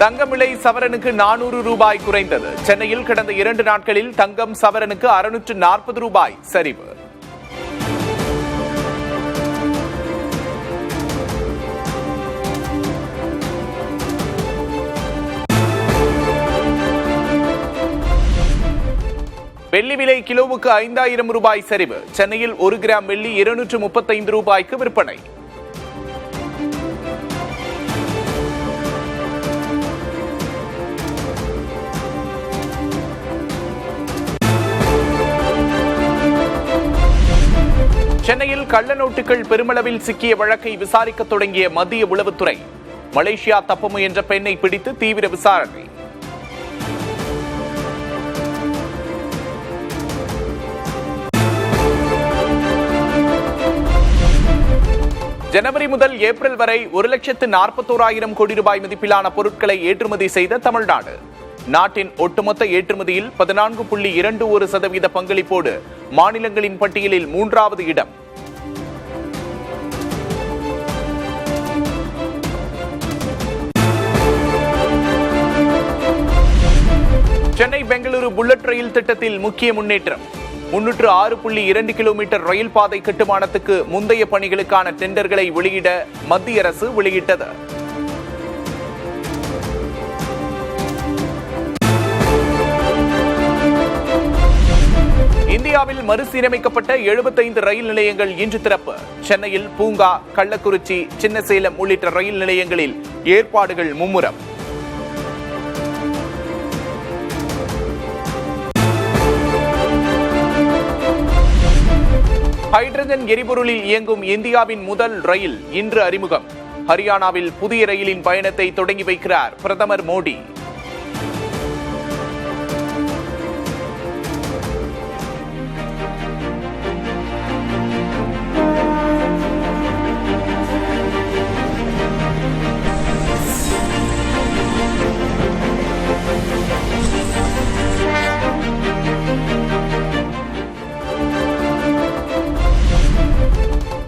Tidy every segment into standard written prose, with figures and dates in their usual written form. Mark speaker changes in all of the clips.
Speaker 1: தங்கம் விலை சவரனுக்கு 400 ரூபாய் குறைந்தது. சென்னையில் கடந்த 2 நாட்களில் தங்கம் சவரனுக்கு 640 ரூபாய் சரிவு. வெள்ளி விலை கிலோவுக்கு 5000 ரூபாய் சரிவு. சென்னையில் 1 கிராம் வெள்ளி 235 ரூபாய்க்கு விற்பனை. சென்னையில் கள்ள நோட்டுகள் பெருமளவில் சிக்கிய வழக்கை விசாரிக்க தொடங்கிய மத்திய உளவுத்துறை. மலேசியா தப்ப முயன்ற பெண்ணை பிடித்து தீவிர விசாரணை. ஜனவரி முதல் ஏப்ரல் வரை 1,41,000 கோடி ரூபாய் மதிப்பிலான பொருட்களை ஏற்றுமதி செய்த தமிழ்நாடு. நாட்டின் ஒட்டுமொத்த ஏற்றுமதியில் 14.21% பங்களிப்போடு மாநிலங்களின் பட்டியலில் 3வது இடம். சென்னை பெங்களூரு புல்லட் ரயில் திட்டத்தில் முக்கிய முன்னேற்றம். 306.2 கிலோமீட்டர் ரயில் பாதை கட்டுமானத்துக்கு முந்தைய பணிகளுக்கான டெண்டர்களை வெளியிட மத்திய அரசு வெளியிட்டது. இந்தியாவில் மறுசீரமைக்கப்பட்ட 75 ரயில் நிலையங்கள் இன்று திறப்பு. சென்னையில் பூங்கா, கள்ளக்குறிச்சி, சின்னசேலம் உள்ளிட்ட ரயில் நிலையங்களில் ஏற்பாடுகள் மும்முரம். ஹைட்ரஜன் எரிபொருளில் இயங்கும் இந்தியாவின் முதல் ரயில் இன்று அறிமுகம். ஹரியானாவில் புதிய ரயிலின் பயணத்தை தொடங்கி வைக்கிறார் பிரதமர் மோடி.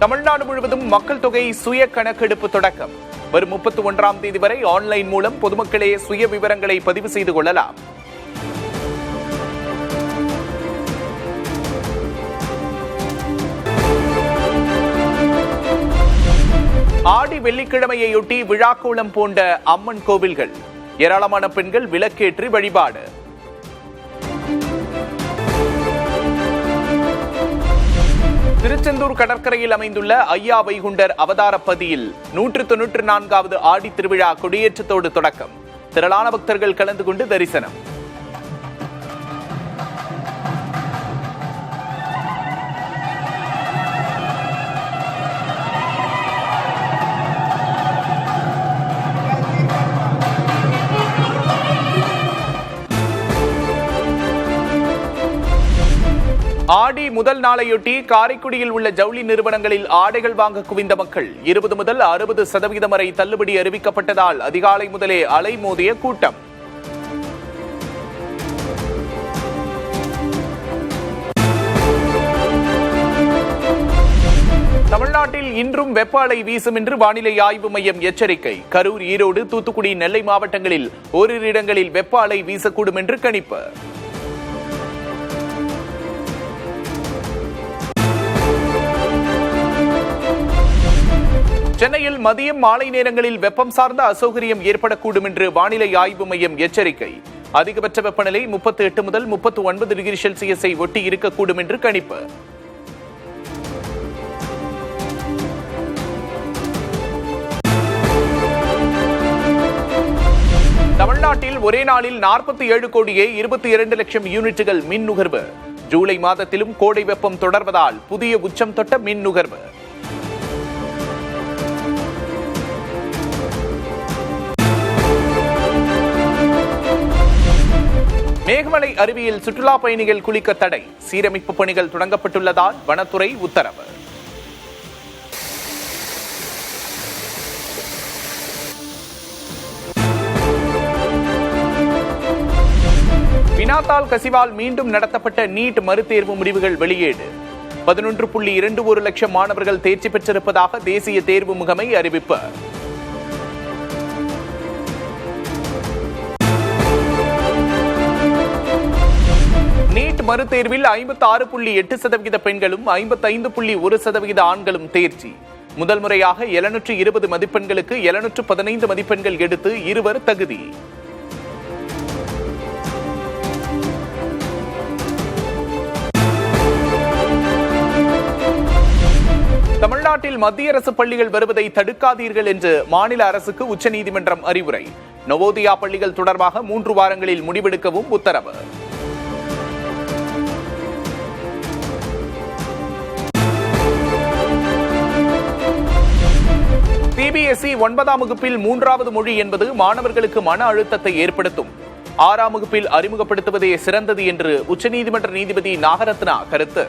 Speaker 1: தமிழ்நாடு முழுவதும் மக்கள் தொகை சுய கணக்கெடுப்பு தொடக்கம். வரும் 31ஆம் தேதி வரை ஆன்லைன் மூலம் பொதுமக்களே சுய விவரங்களை பதிவு செய்து கொள்ளலாம். ஆடி வெள்ளிக்கிழமையொட்டி விழாக்கோலம் பூண்ட அம்மன் கோவில்கள். ஏராளமான பெண்கள் விளக்கேற்றி வழிபாடு. திருச்செந்தூர் கடற்கரையில் அமைந்துள்ள ஐயா வைகுண்டர் அவதாரப்பதியில் 194வது ஆடி திருவிழா கொடியேற்றத்தோடு தொடக்கம். திரளான பக்தர்கள் கலந்து கொண்டு தரிசனம். ஆடி முதல் நாளையொட்டி காரைக்குடியில் உள்ள ஜவுளி நிறுவனங்களில் ஆடைகள் வாங்க குவிந்த மக்கள். 20 முதல் 60% வரை தள்ளுபடி அறிவிக்கப்பட்டதால் அதிகாலை முதலே அலைமோதிய கூட்டம். தமிழ்நாட்டில் இன்றும் வெப்ப அலை வீசும் என்று வானிலை ஆய்வு மையம் எச்சரிக்கை. கரூர், ஈரோடு, தூத்துக்குடி, நெல்லை மாவட்டங்களில் ஓரிரு இடங்களில் வெப்ப அலை வீசக்கூடும் என்று கணிப்பு. சென்னையில் மதியம் மாலை நேரங்களில் வெப்பம் சார்ந்த அசௌகரியம் ஏற்படக்கூடும் என்று வானிலை ஆய்வு மையம் எச்சரிக்கை. அதிகபட்ச வெப்பநிலை 38 முதல் 39 டிகிரி செல்சியஸை ஒட்டி இருக்கக்கூடும் என்று கணிப்பு. தமிழ்நாட்டில் ஒரே நாளில் 47 கோடியே 22 லட்சம் யூனிட்டுகள் மின் நுகர்வு. ஜூலை மாதத்திலும் கோடை வெப்பம் தொடர்வதால் புதிய உச்சம் தொட்ட மின் நுகர்வு. மேகமலை அருவியில் சுற்றுலா பயணிகள் குளிக்க தடை. சீரமைப்பு பணிகள் தொடங்கப்பட்டுள்ளதால் வனத்துறை உத்தரவு. வினாத்தாள் கசிவால் மீண்டும் நடத்தப்பட்ட நீட் மறுதேர்வு முடிவுகள் வெளியீடு. 11.21 லட்சம் மாணவர்கள் தேர்ச்சி பெற்றிருப்பதாக தேசிய தேர்வு முகமை அறிவிப்பு. நீட் மறுதேர்வில் 56.8% பெண்களும் 55.1% ஆண்களும் தேர்ச்சி. முதல் முறையாக 720 மதிப்பெண்களுக்கு 715 மதிப்பெண்கள் எடுத்து இருவர் தகுதி. தமிழ்நாட்டில் மத்திய அரசு பள்ளிகள் வருவதை தடுக்காதீர்கள் என்று மாநில அரசுக்கு உச்சநீதிமன்றம் அறிவுரை. நவோதயா பள்ளிகள் தொடர்பாக 3 வாரங்களில் முடிவெடுக்கவும் உத்தரவு. சிபிஎஸ்இ 9ஆம் வகுப்பில் 3வது மொழி என்பது மாணவர்களுக்கு மன அழுத்தத்தை ஏற்படுத்தும். 6ஆம் வகுப்பில் அறிமுகப்படுத்துவதே சிறந்தது என்று உச்சநீதிமன்ற நீதிபதி நாகரத்னா கருத்து.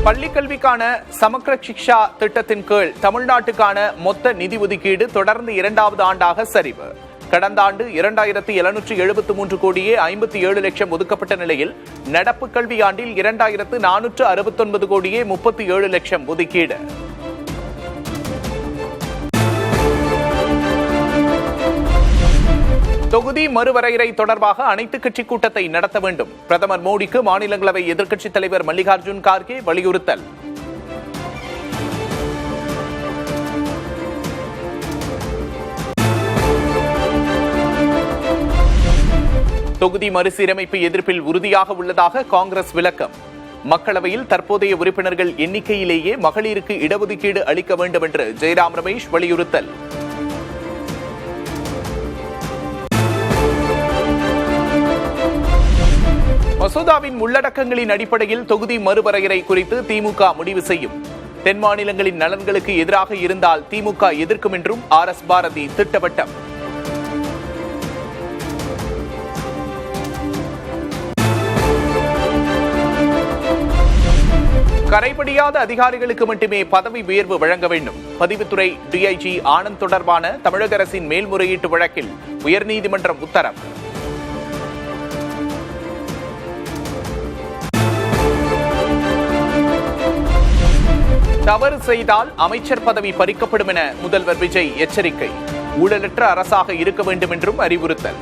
Speaker 1: பள்ளிக்கல்விக்கான சமக்ர சிக்ஷா திட்டத்தின் கீழ் தமிழ்நாட்டுக்கான மொத்த நிதி ஒதுக்கீடு தொடர்ந்து 2வது ஆண்டாக சரிவு. கடந்த ஆண்டு 2773 கோடியே 57 லட்சம் ஒதுக்கப்பட்ட நிலையில் நடப்பு கல்வியாண்டில் 2469 கோடியே 37 லட்சம் ஒதுக்கீடு. தொகுதி மறுவரையறை தொடர்பாக அனைத்துக் கட்சி கூட்டத்தை நடத்த வேண்டும். பிரதமர் மோடிக்கு மாநிலங்களவை எதிர்க்கட்சித் தலைவர் மல்லிகார்ஜுன் கார்கே வலியுறுத்தல். தொகுதி மறுசீரமைப்பு எதிர்ப்பில் உறுதியாக உள்ளதாக காங்கிரஸ் விளக்கம். மக்களவையில் தற்போதைய உறுப்பினர்கள் எண்ணிக்கையிலேயே மகளிருக்கு இடஒதுக்கீடு அளிக்க வேண்டும் என்று ஜெயராம் ரமேஷ் வலியுறுத்தல். மசோதாவின் உள்ளடக்கங்களின் அடிப்படையில் தொகுதி மறுவரையறை குறித்து திமுக முடிவு செய்யும். தென் மாநிலங்களின் நலன்களுக்கு எதிராக இருந்தால் திமுக எதிர்க்கும் என்றும் RS பாரதி திட்டவட்டம். கரைபடியாத அதிகாரிகளுக்கு மட்டுமே பதவி உயர்வு வழங்க வேண்டும். பதிவுத்துறை DIG ஆனந்த் தொடர்பான தமிழக அரசின் மேல்முறையீட்டு வழக்கில் உயர்நீதிமன்றம் உத்தரவு. தவறு செய்தால் அமைச்சர் பதவி பறிக்கப்படும் என முதல்வர் விஜய் எச்சரிக்கை. ஊழலற்ற அரசாக இருக்க வேண்டும் என்றும் அறிவுறுத்தல்.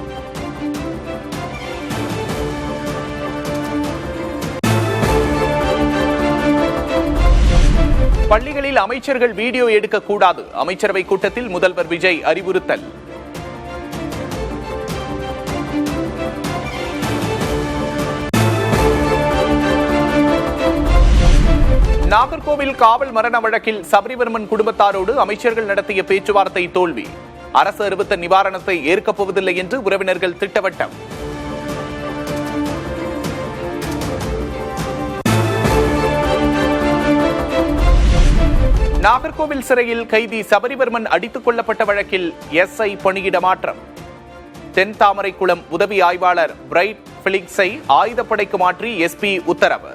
Speaker 1: பள்ளிகளில் அமைச்சர்கள் வீடியோ எடுக்கக்கூடாது. அமைச்சரவை கூட்டத்தில் முதல்வர் விஜய் அறிவுறுத்தல். நாகர்கோவில் காவல் மரண வழக்கில் சபரிவர்மன் குடும்பத்தாரோடு அமைச்சர்கள் நடத்திய பேச்சுவார்த்தை தோல்வி. அரசு அறிவித்த நிவாரணத்தை ஏற்கப் போவதில்லை என்று உறவினர்கள் திட்டவட்டம். நாகர்கோவில் சிறையில் கைதி சபரிவர்மன் அடித்துக் கொல்லப்பட்ட வழக்கில் SI பணியிட மாற்றம். தென் தாமரைக்குளம் உதவி ஆய்வாளர் பிரைட் பிலிக்ஸை ஆயுதப்படைக்கு மாற்றி SP உத்தரவு.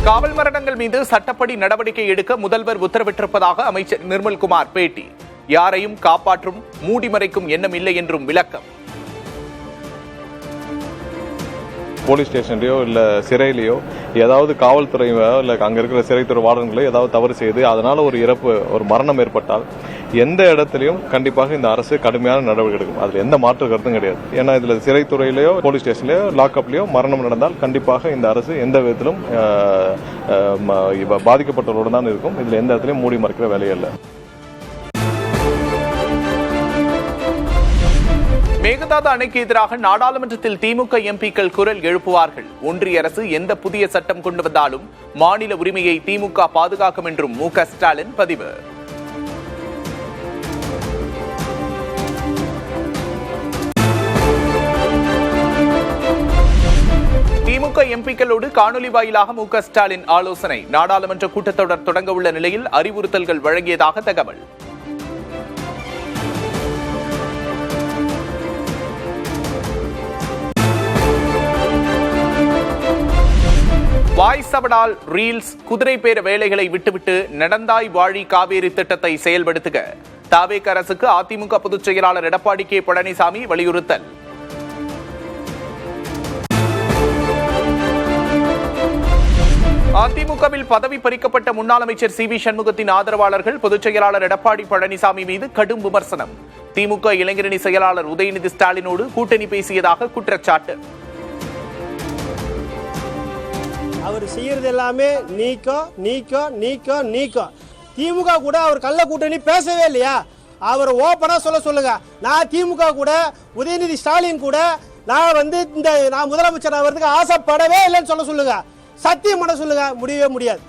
Speaker 1: காவல் மரணங்கள் மீது சட்டப்படி நடவடிக்கை எடுக்க முதல்வர் உத்தரவிட்டிருப்பதாக அமைச்சர் நிர்மல்குமார் பேட்டி. யாரையும் காப்பாற்றும் மூடி மறைக்கும் எண்ணம் இல்லை என்றும் விளக்கம்.
Speaker 2: போலீஸ் ஸ்டேஷன்லையோ இல்லை சிறையிலையோ ஏதாவது காவல்துறையோ இல்லை அங்கே இருக்கிற சிறைத்துறை வார்டன்களோ ஏதாவது தவறு செய்து அதனால் ஒரு இறப்பு ஒரு மரணம் ஏற்பட்டால் எந்த இடத்துலையும் கண்டிப்பாக இந்த அரசு கடுமையான நடவடிக்கை எடுக்கும். அதில் எந்த மாற்று கருத்தும் கிடையாது. ஏன்னா இதில் சிறைத்துறையிலையோ போலீஸ் ஸ்டேஷன்லையோ லாக்அப்லையோ மரணம் நடந்தால் கண்டிப்பாக இந்த அரசு எந்த விதத்திலும் பாதிக்கப்பட்டவர்களுடன் தான் இருக்கும். இதில் எந்த இடத்துலையும் மூடி மறைக்கிற வேலையில்லை.
Speaker 1: மேகதாது அணைக்கு எதிராக நாடாளுமன்றத்தில் திமுக MPக்கள் குரல் எழுப்புவார்கள். ஒன்றிய அரசு எந்த புதிய சட்டம் கொண்டு வந்தாலும் மாநில உரிமையை திமுக பாதுகாக்கும் என்றும் MK ஸ்டாலின் பதிவு. திமுக MPக்களோடு காணொலி வாயிலாக MK ஸ்டாலின் ஆலோசனை. நாடாளுமன்ற கூட்டத்தொடர் தொடங்க உள்ள நிலையில் அறிவுறுத்தல்கள் வழங்கியதாக தகவல். வாய்ஸ் அவடால் ரீல்ஸ் குதிரை பேர வேலைகளை விட்டுவிட்டு நடந்தாய் வாழி காவேரி திட்டத்தை செயல்படுத்துக. தாவேக அரசுக்கு அதிமுக பொதுச் செயலாளர் எடப்பாடி K பழனிசாமி வலியுறுத்தல். அதிமுகவில் பதவி பறிக்கப்பட்ட முன்னாள் அமைச்சர் சி வி சண்முகத்தின் ஆதரவாளர்கள் பொதுச் செயலாளர் எடப்பாடி பழனிசாமி மீது கடும் விமர்சனம். திமுக இளைஞரணி செயலாளர் உதயநிதி ஸ்டாலினோடு கூட்டணி பேசியதாக குற்றச்சாட்டு.
Speaker 3: அவர் செய்யறது எல்லாமே நீக்கம். திமுக கூட அவர் கள்ள கூட்டணி பேசவே இல்லையா? அவர் ஓப்பனா சொல்லுங்க. நான் திமுக கூட உதயநிதி ஸ்டாலின் கூட நான் முதலமைச்சர் ஆகிறதுக்கு ஆசைப்படவே இல்லைன்னு சொல்லுங்க. சத்தியம் பண்ண சொல்லுங்க. முடியவே முடியாது.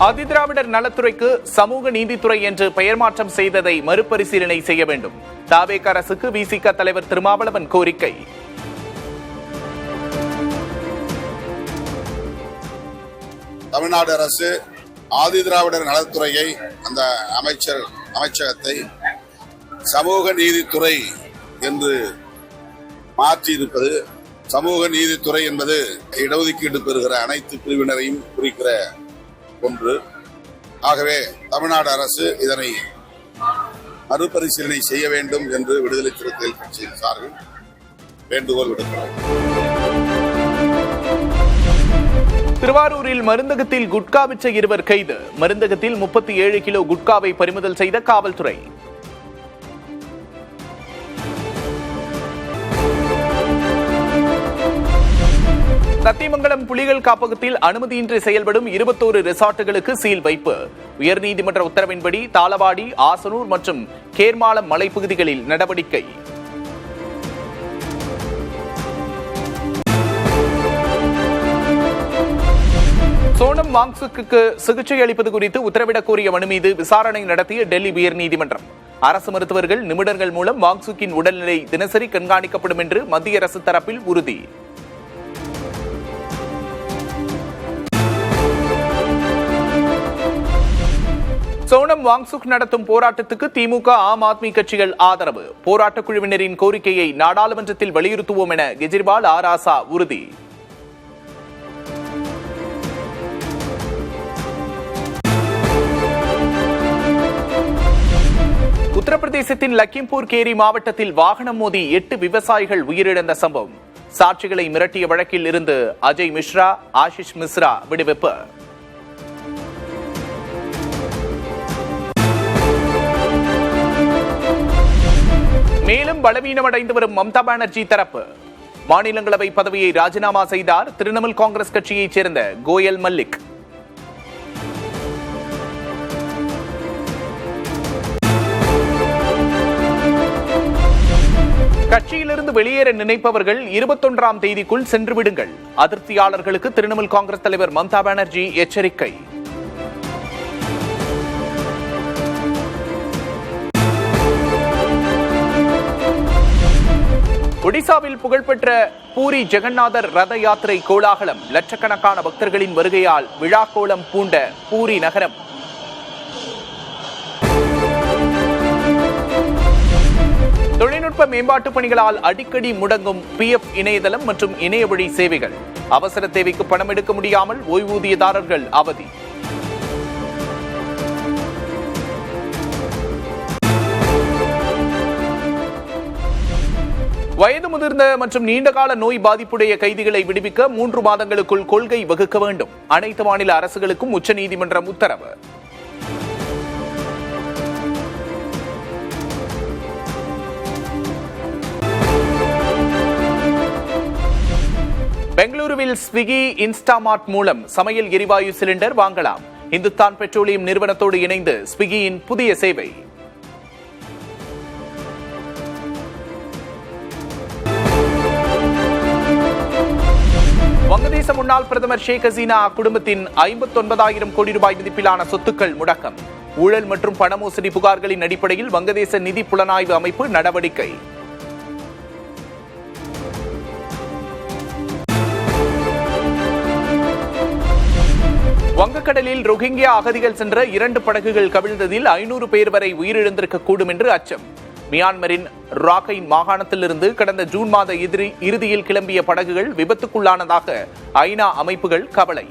Speaker 1: ஆதிதிராவிடர் நலத்துறைக்கு சமூக நீதித்துறை என்று பெயர் மாற்றம் செய்ததை மறுபரிசீலனை செய்ய வேண்டும். தாவேக அரசுக்கு விசிக தலைவர் திருமாவளவன் கோரிக்கை.
Speaker 4: தமிழ்நாடு அரசு ஆதிதிராவிடர் நலத்துறையை அந்த அமைச்சகத்தை சமூக நீதித்துறை என்று மாற்றி இருப்பது. சமூக நீதித்துறை என்பது இடஒதுக்கீடு பெறுகிற அனைத்து பிரிவினரையும் குறிக்கிற ஒன்று. ஆகவே தமிழ்நாடு அரசு இதனை மறுபரிசீலனை செய்ய வேண்டும் என்று விடுதலை சிறுத்தைகள் கட்சியின் சார்பில் வேண்டுகோள் விடுக்கிறோம்.
Speaker 1: திருவாரூரில் மருந்தகத்தில் குட்கா விற்ற இருவர் கைது. மருந்தகத்தில் 37 கிலோ குட்காவை பறிமுதல் செய்த காவல்துறை. சத்தியமங்கலம் புலிகள் காப்பகத்தில் அனுமதியின்றி செயல்படும் 21 ரிசார்ட்டுகளுக்கு சீல் வைப்பு. உயர்நீதிமன்ற உத்தரவின்படி தாளவாடி, ஆசனூர் மற்றும் கேர்மாலம் மலைப்பகுதிகளில் நடவடிக்கை. சோனம் வாங்சுக்கு சிகிச்சை அளிப்பது குறித்து உத்தரவிடக் கோரிய மனு மீது விசாரணை நடத்திய டெல்லி உயர்நீதிமன்றம். அரசு மருத்துவர்கள் நிமிடங்கள் மூலம் வாங்சுக்கின் உடல்நிலை தினசரி கண்காணிக்கப்படும் என்று மத்திய அரசு தரப்பில் உறுதி. சோனம் வாங்சுக் நடத்தும் போராட்டத்துக்கு திமுக, ஆம் ஆத்மி கட்சிகள் ஆதரவு. போராட்டக் குழுவினரின் கோரிக்கையை நாடாளுமன்றத்தில் வலியுறுத்துவோம் என கெஜ்ரிவால், ஆராசா உறுதி. உத்தரப்பிரதேசத்தின் லக்கிம்பூர் கேரி மாவட்டத்தில் வாகனம் மோதி 8 விவசாயிகள் உயிரிழந்த சம்பவம். சாட்சிகளை மிரட்டிய வழக்கில் இருந்து அஜய் மிஸ்ரா, ஆஷிஷ் மிஸ்ரா விடுவிப்பு. மேலும் பலவீனமடைந்து வரும் மம்தா பானர்ஜி தரப்பு. மாநிலங்களவை பதவியை ராஜினாமா செய்தார் திரிணாமுல் காங்கிரஸ் கட்சியைச் சேர்ந்த கோயல் மல்லிக். கட்சியிலிருந்து வெளியேற நினைப்பவர்கள் 21ஆம் தேதிக்குள் சென்று விடுங்கள். அதிருப்தியாளர்களுக்கு திரிணாமுல் காங்கிரஸ் தலைவர் மம்தா பானர்ஜி எச்சரிக்கை. ஒடிசாவில் புகழ்பெற்ற பூரி ஜெகநாதர் ரத யாத்திரை கோலாகலம். லட்சக்கணக்கான பக்தர்களின் வருகையால் விழா கோலம் பூண்ட பூரி நகரம். தொழில்நுட்ப மேம்பாட்டு பணிகளால் அடிக்கடி முடங்கும் PF இணையதளம் மற்றும் இணையவழி சேவைகள். அவசர தேவைக்கு பணம் எடுக்க முடியாமல் ஓய்வூதியதாரர்கள் அவதி. வயது முதிர்ந்த மற்றும் நீண்டகால நோய் பாதிப்புடைய கைதிகளை விடுவிக்க 3 மாதங்களுக்குள் கொள்கை வகுக்க வேண்டும். அனைத்து மாநில அரசுகளுக்கும் உச்சநீதிமன்றம் உத்தரவு. பெங்களூருவில் ஸ்விக்கி, இன்ஸ்டாமார்ட் மூலம் சமையல் எரிவாயு சிலிண்டர் வாங்கலாம். இந்துஸ்தான் பெட்ரோலியம் நிறுவனத்தோடு இணைந்து ஸ்விக்கியின் புதிய சேவை. வங்கதேச முன்னாள் பிரதமர் ஷேக் ஹசீனா குடும்பத்தின் 59,000 கோடி ரூபாய் மதிப்பிலான சொத்துக்கள் முடக்கம். ஊழல் மற்றும் பண மோசடி புகார்களின் அடிப்படையில் வங்கதேச நிதி புலனாய்வு அமைப்பு நடவடிக்கை. வங்கக்கடலில் ரோஹிங்கியா அகதிகள் சென்ற 2 படகுகள் கவிழ்ந்ததில் 500 பேர் வரை உயிரிழந்திருக்கக்கூடும் என்று அச்சம். மியான்மரின் ராக்கைன் மாகாணத்திலிருந்து கடந்த ஜூன் மாத இறுதியில் கிளம்பிய படகுகள் விபத்துக்குள்ளானதாக ஐநா அமைப்புகள் கவலை.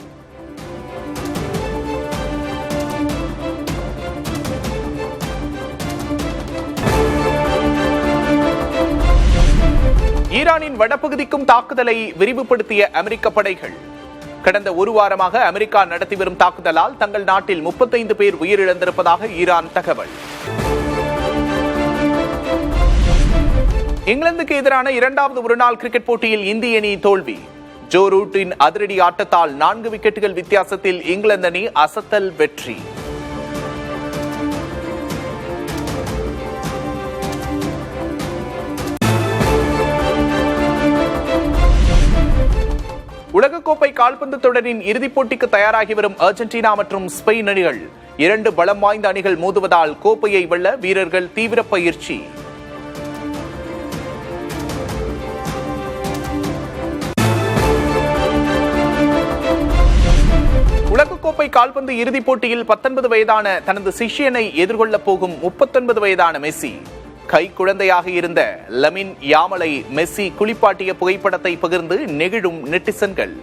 Speaker 1: ஈரானின் வடபகுதிக்கும் தாக்குதலை விரிவுபடுத்திய அமெரிக்க படைகள். கடந்த ஒரு வாரமாக அமெரிக்கா நடத்தி வரும் தாக்குதலால் தங்கள் நாட்டில் 35 பேர் உயிரிழந்திருப்பதாக ஈரான் தகவல். இங்கிலாந்துக்கு எதிரான இரண்டாவது ஒருநாள் கிரிக்கெட் போட்டியில் இந்திய அணி தோல்வி. ஜோ ரூட்டின் அதிரடி ஆட்டத்தால் 4 விக்கெட்டுகள் வித்தியாசத்தில் இங்கிலாந்து அணி அசத்தல் வெற்றி. உலகக்கோப்பை கால்பந்து தொடரின் இறுதிப் போட்டிக்கு தயாராகி வரும் அர்ஜென்டினா மற்றும் ஸ்பெயின் அணிகள் 2 பலம் வாய்ந்த அணிகள் மோதுவதால் கோப்பையை வெல்ல வீரர்கள் தீவிர பயிற்சி. உலகக்கோப்பை கால்பந்து இறுதிப் போட்டியில் 19 வயதான தனது சிஷ்யனை எதிர்கொள்ளப் போகும் 39 வயதான மெஸ்ஸி. கை குழந்தையாக இருந்த லமின் யாமலை மெஸ்ஸி குளிப்பாட்டிய புகைப்படத்தை பகிர்ந்து நெகிழும் நெட்டிசன்கள்.